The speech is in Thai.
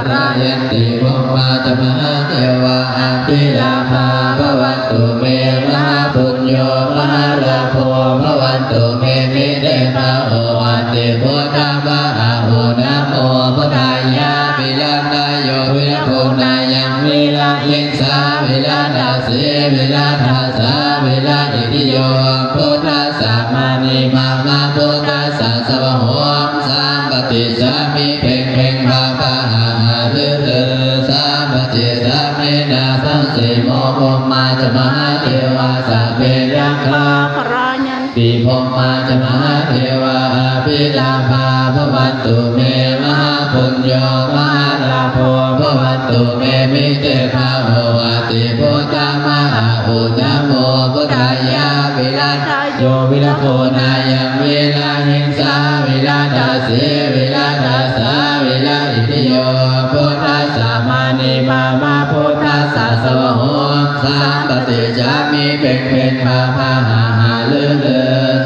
รายันติภมมาจมหาเทวาอภิลาภาภวันตุเมมหาปุญโญมหาลาโภภวันตุเมมิเตภาโอวันติพุทธมหาโหนะโมพุทธายะวิรัตายโยวิรภูนายังวิรัยิงสาวิรัตาสีวิรัตาสาวิรัติติโยพุทธสัมมานิมามาพุทธสัสสะโหมสัมปติสามิเพ่งเพ่งภาปะหาลือสัมปติสามินาสังสีโมภมมาจมหาเทวาสัพเพยังฆาปรายันติภมมาจมหาเทวาอภิลาภาภวันตุเมมหาปุญโญมหาลาโภภวันตุเมมิเตภาโหวัติพุทธมหาอุตตโมพุทธายะวิรัตโยวิรโภนายังวิรัยิงสาวิรัตาสีวิรัตาสาวิรัติติโยพุทธสัมมานิมามาพุทธสัสสะโหมสัมปติจามิเพ่งเพ่งภาภาหาลือ